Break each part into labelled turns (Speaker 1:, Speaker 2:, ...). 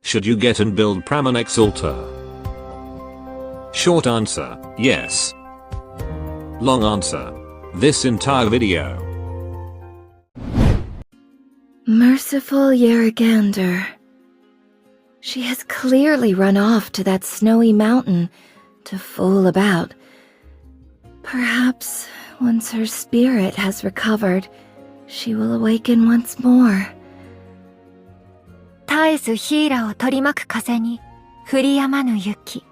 Speaker 1: Should you get and build Pramanix altar? Short answer, yes. Long answer, this entire video.
Speaker 2: Merciful Yeragander. She has clearly run off to that snowy mountain to fool about. Perhaps once her spirit has recovered, she will awaken once more.
Speaker 3: 絶えずヒーラを取り巻く風に降り止まぬ雪。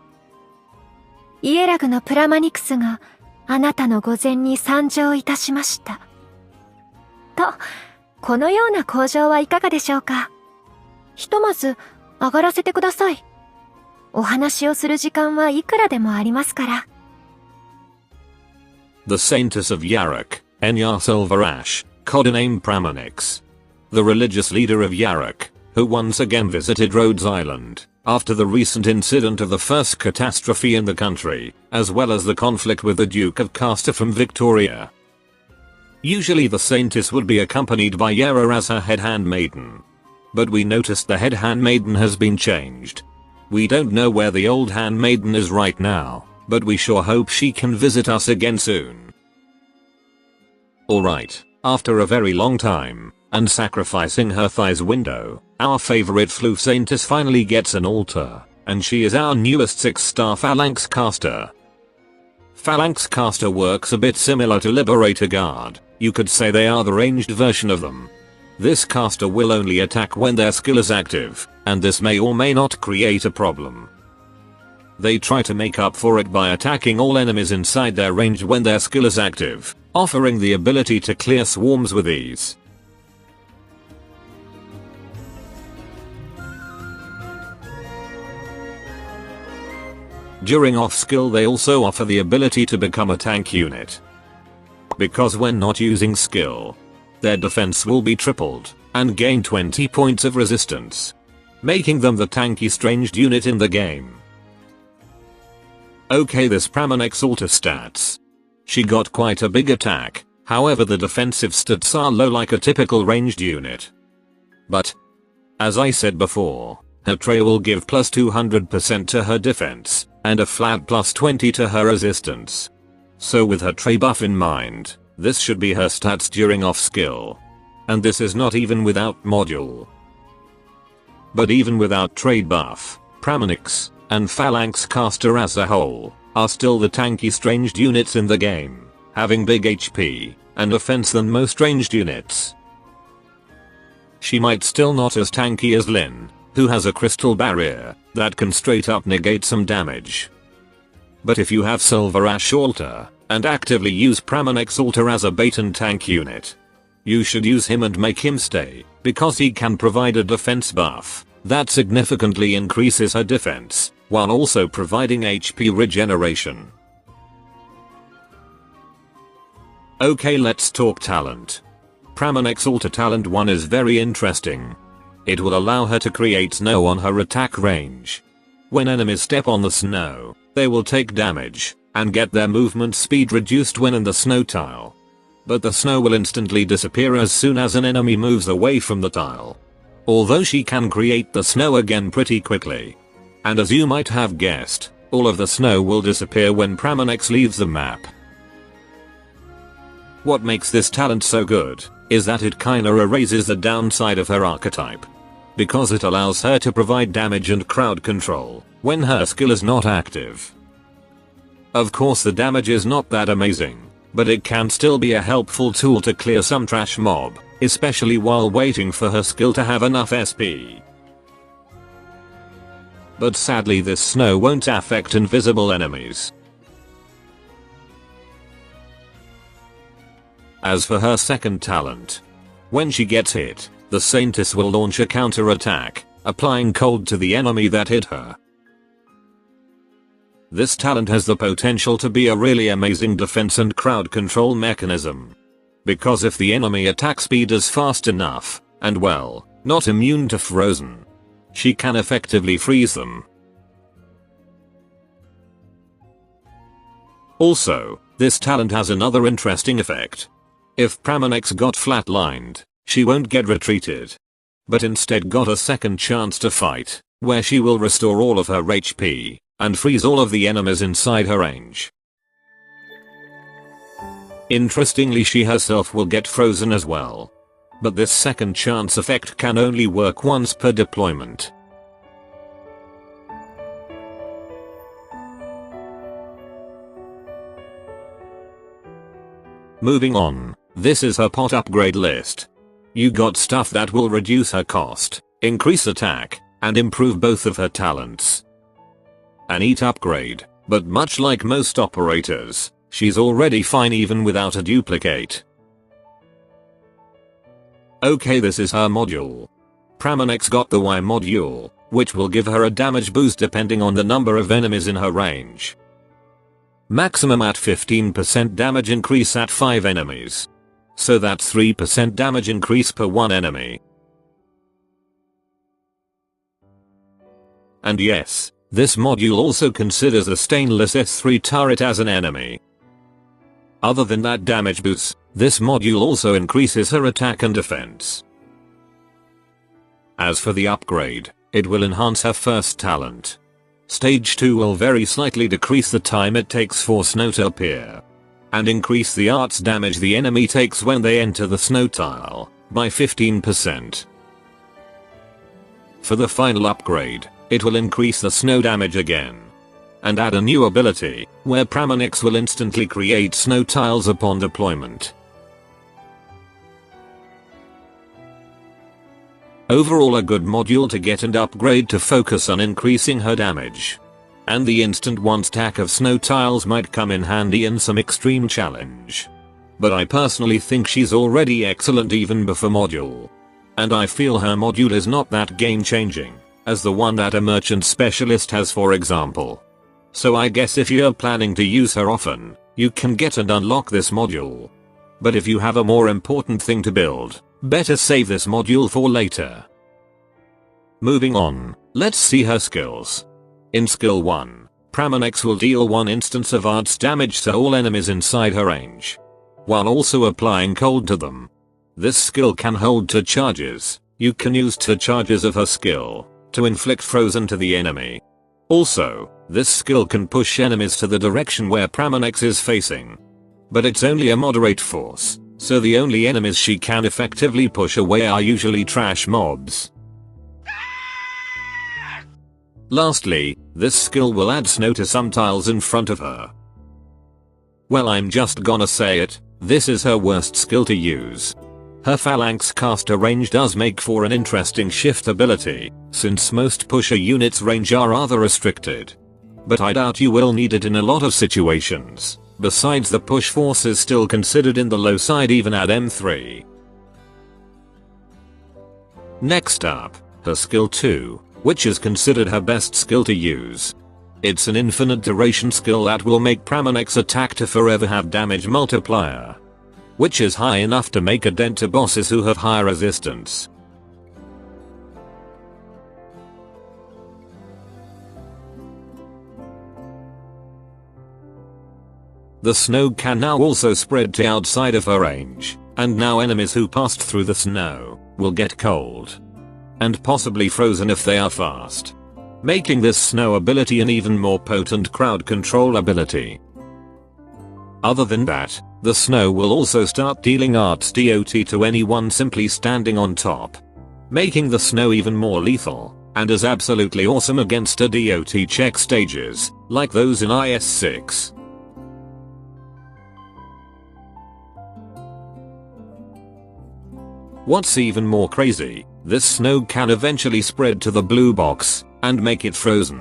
Speaker 3: イエラグのプラマニクスがあなたの御前に参上いたしました。と、このような口上はいかがでしょうか。ひとまず上がらせてください。お話をする時間はいくらでもありますから。
Speaker 1: The Saintess of Yarok, Enya Silverash, codename Pramanix. The religious leader of Yarok, who once again visited Rhodes Island, after the recent incident of the first catastrophe in the country, as well as the conflict with the Duke of Castor from Victoria. Usually the Saintess would be accompanied by Yera as her head handmaiden. But we noticed the head handmaiden has been changed. We don't know where the old handmaiden is right now, but we sure hope she can visit us again soon. Alright, after a very long time, and sacrificing her thigh's window, our favorite floof Saintess finally gets an altar, and she is our newest 6-star Phalanx caster. Phalanx caster works a bit similar to Liberator Guard, you could say they are the ranged version of them. This caster will only attack when their skill is active, and this may or may not create a problem. They try to make up for it by attacking all enemies inside their range when their skill is active, offering the ability to clear swarms with ease. During off-skill they also offer the ability to become a tank unit. Because when not using skill, their defense will be tripled, and gain 20 points of resistance, making them the tankiest ranged unit in the game. Okay, this Pramanix altar stats. She got quite a big attack, however the defensive stats are low like a typical ranged unit. But, as I said before, her tray will give plus 200% to her defense, and a flat plus 20 to her resistance. So with her tray buff in mind, this should be her stats during off skill. And this is not even without module. But even without trade buff, Pramanix, and Phalanx caster as a whole, are still the tankiest ranged units in the game, having big HP, and offense than most ranged units. She might still not as tanky as Lyn, who has a crystal barrier, that can straight up negate some damage. But if you have Silverash altar, and actively use Pramanix altar as a bait and tank unit, you should use him and make him stay, because he can provide a defense buff that significantly increases her defense, while also providing HP regeneration. Okay, let's talk talent. Pramanix altar talent 1 is very interesting. It will allow her to create snow on her attack range. When enemies step on the snow, they will take damage, and get their movement speed reduced when in the snow tile. But the snow will instantly disappear as soon as an enemy moves away from the tile. Although she can create the snow again pretty quickly. And as you might have guessed, all of the snow will disappear when Pramanix leaves the map. What makes this talent so good, is that it kinda erases the downside of her archetype. Because it allows her to provide damage and crowd control, when her skill is not active. Of course the damage is not that amazing, but it can still be a helpful tool to clear some trash mob, especially while waiting for her skill to have enough SP. But sadly this snow won't affect invisible enemies. As for her second talent, when she gets hit, the Saintess will launch a counter attack, applying cold to the enemy that hit her. This talent has the potential to be a really amazing defense and crowd control mechanism. Because if the enemy attack speed is fast enough, and well, not immune to frozen, she can effectively freeze them. Also, this talent has another interesting effect. If Pramanix got flatlined, she won't get retreated, but instead got a second chance to fight, where she will restore all of her HP and freeze all of the enemies inside her range. Interestingly, she herself will get frozen as well. But this second chance effect can only work once per deployment. Moving on, this is her pot upgrade list. You got stuff that will reduce her cost, increase attack, and improve both of her talents. A neat upgrade, but much like most operators, she's already fine even without a duplicate. Okay, this is her module. Pramanix got the Y module, which will give her a damage boost depending on the number of enemies in her range. Maximum at 15% damage increase at 5 enemies. So that's 3% damage increase per 1 enemy. And yes, this module also considers a stainless S3 turret as an enemy. Other than that damage boost, this module also increases her attack and defense. As for the upgrade, it will enhance her first talent. Stage 2 will very slightly decrease the time it takes for snow to appear. And increase the arts damage the enemy takes when they enter the snow tile, by 15%. For the final upgrade, it will increase the snow damage again. And add a new ability, where Pramanix will instantly create snow tiles upon deployment. Overall a good module to get and upgrade to focus on increasing her damage. And the instant one stack of snow tiles might come in handy in some extreme challenge. But I personally think she's already excellent even before module. And I feel her module is not that game changing, as the one that a merchant specialist has for example. So I guess if you're planning to use her often, you can get and unlock this module. But if you have a more important thing to build, better save this module for later. Moving on, let's see her skills. In skill 1, Pramanix will deal 1 instance of arts damage to all enemies inside her range, while also applying cold to them. This skill can hold 2 charges. You can use 2 charges of her skill to inflict frozen to the enemy. Also, this skill can push enemies to the direction where Pramanix is facing. But it's only a moderate force, so the only enemies she can effectively push away are usually trash mobs. Lastly, this skill will add snow to some tiles in front of her. Well, I'm just gonna say it, this is her worst skill to use. Her phalanx caster range does make for an interesting shift ability, since most pusher units' range are rather restricted. But I doubt you will need it in a lot of situations. Besides, the push force is still considered in the low side even at M3. Next up, her skill 2, which is considered her best skill to use. It's an infinite duration skill that will make Pramanix attack to forever have damage multiplier, which is high enough to make a dent to bosses who have high resistance. The snow can now also spread to outside of her range, and now enemies who passed through the snow will get cold. And possibly frozen if they are fast. Making this snow ability an even more potent crowd control ability. Other than that, the snow will also start dealing arts DOT to anyone simply standing on top. Making the snow even more lethal, and is absolutely awesome against a DOT check stages, like those in IS-6. What's even more crazy, this snow can eventually spread to the blue box, and make it frozen.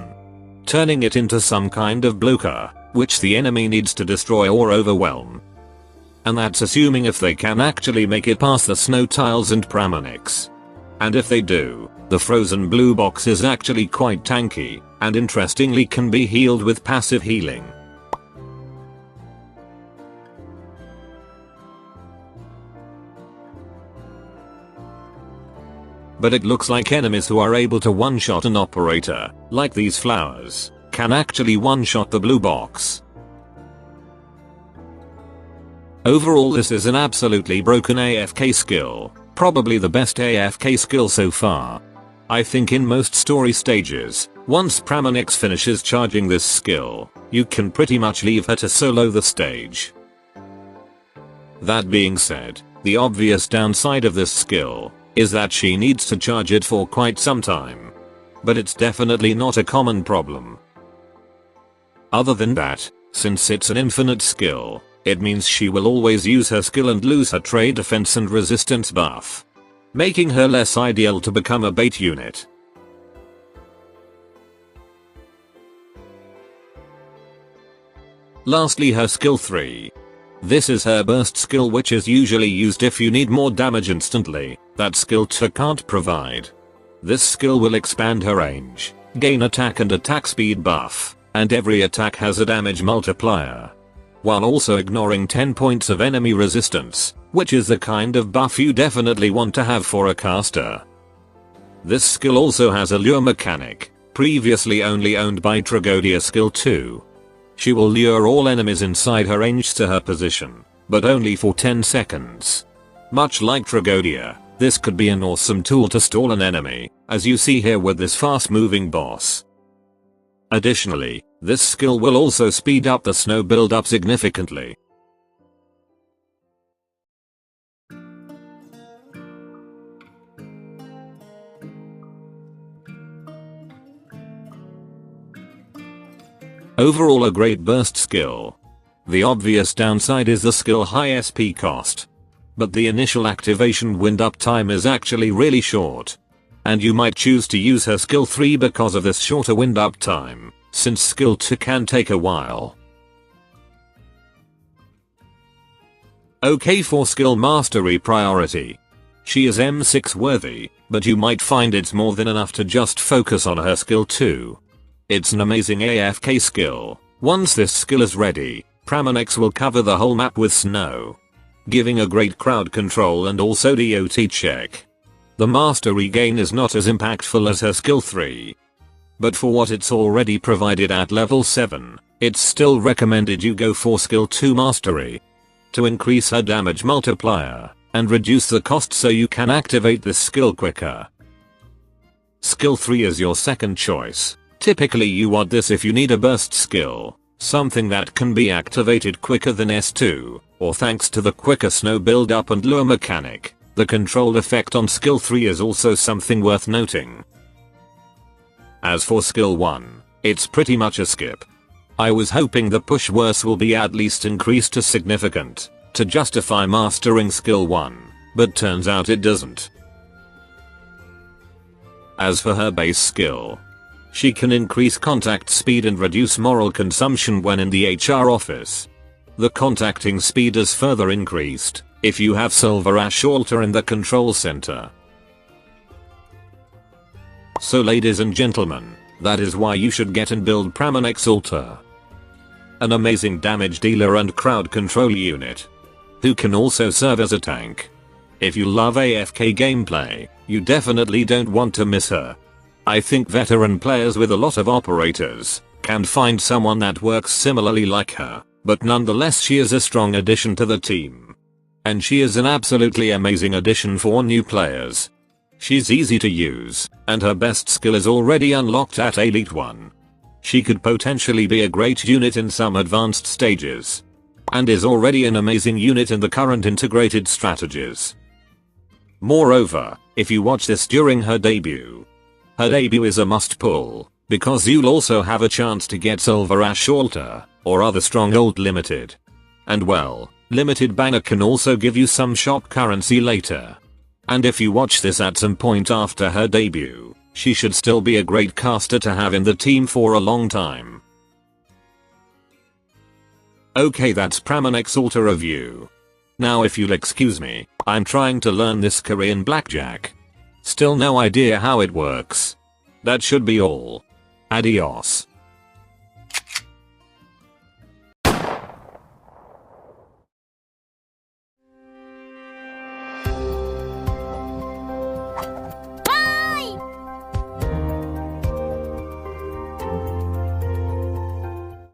Speaker 1: Turning it into some kind of blocker, which the enemy needs to destroy or overwhelm. And that's assuming if they can actually make it past the snow tiles and Pramanix. And if they do, the frozen blue box is actually quite tanky, and interestingly can be healed with passive healing. But it looks like enemies who are able to one-shot an operator, like these flowers, can actually one-shot the blue box. Overall, this is an absolutely broken AFK skill, probably the best AFK skill so far. I think in most story stages, once Pramanix finishes charging this skill, you can pretty much leave her to solo the stage. That being said, the obvious downside of this skill is that she needs to charge it for quite some time. But it's definitely not a common problem. Other than that, since it's an infinite skill, it means she will always use her skill and lose her trade defense and resistance buff, making her less ideal to become a bait unit. Lastly, her skill 3. This is her burst skill, which is usually used if you need more damage instantly that skill 2 can't provide. This skill will expand her range, gain attack and attack speed buff, and every attack has a damage multiplier, while also ignoring 10 points of enemy resistance, which is the kind of buff you definitely want to have for a caster. This skill also has a lure mechanic, previously only owned by Tragodia skill 2. She will lure all enemies inside her range to her position, but only for 10 seconds. Much like Tragodia, this could be an awesome tool to stall an enemy, as you see here with this fast moving boss. Additionally, this skill will also speed up the snow build-up significantly. Overall a great burst skill. The obvious downside is the skill high SP cost. But the initial activation wind-up time is actually really short. And you might choose to use her skill 3 because of this shorter wind-up time, since skill 2 can take a while. Okay, for skill mastery priority. She is M6 worthy, but you might find it's more than enough to just focus on her skill 2. It's an amazing AFK skill. Once this skill is ready, Pramanix will cover the whole map with snow, giving a great crowd control and also DOT check. The mastery gain is not as impactful as her skill 3. But for what it's already provided at level 7, it's still recommended you go for skill 2 mastery, to increase her damage multiplier, and reduce the cost so you can activate this skill quicker. Skill 3 is your second choice. Typically you want this if you need a burst skill, something that can be activated quicker than S2, or thanks to the quicker snow build-up and lure mechanic, the control effect on skill 3 is also something worth noting. As for skill 1, it's pretty much a skip. I was hoping the push worse will be at least increased to significant, to justify mastering skill 1, but turns out it doesn't. As for her base skill, she can increase contact speed and reduce moral consumption when in the HR office. The contacting speed is further increased if you have Silver Ash Altar in the control center. So ladies and gentlemen, that is why you should get and build Pramanix Altar. An amazing damage dealer and crowd control unit, who can also serve as a tank. If you love AFK gameplay, you definitely don't want to miss her. I think veteran players with a lot of operators can find someone that works similarly like her, but nonetheless she is a strong addition to the team. And she is an absolutely amazing addition for new players. She's easy to use, and her best skill is already unlocked at Elite 1. She could potentially be a great unit in some advanced stages, and is already an amazing unit in the current integrated strategies. Moreover, if you watch this during her debut is a must pull, because you'll also have a chance to get Silver Ash Altar, or other Stronghold Limited. And well, Limited Banner can also give you some shop currency later. And if you watch this at some point after her debut, she should still be a great caster to have in the team for a long time. Okay, that's Pramanix Altar review. Now if you'll excuse me, I'm trying to learn this Korean blackjack. Still no idea how it works. That should be all. Adios.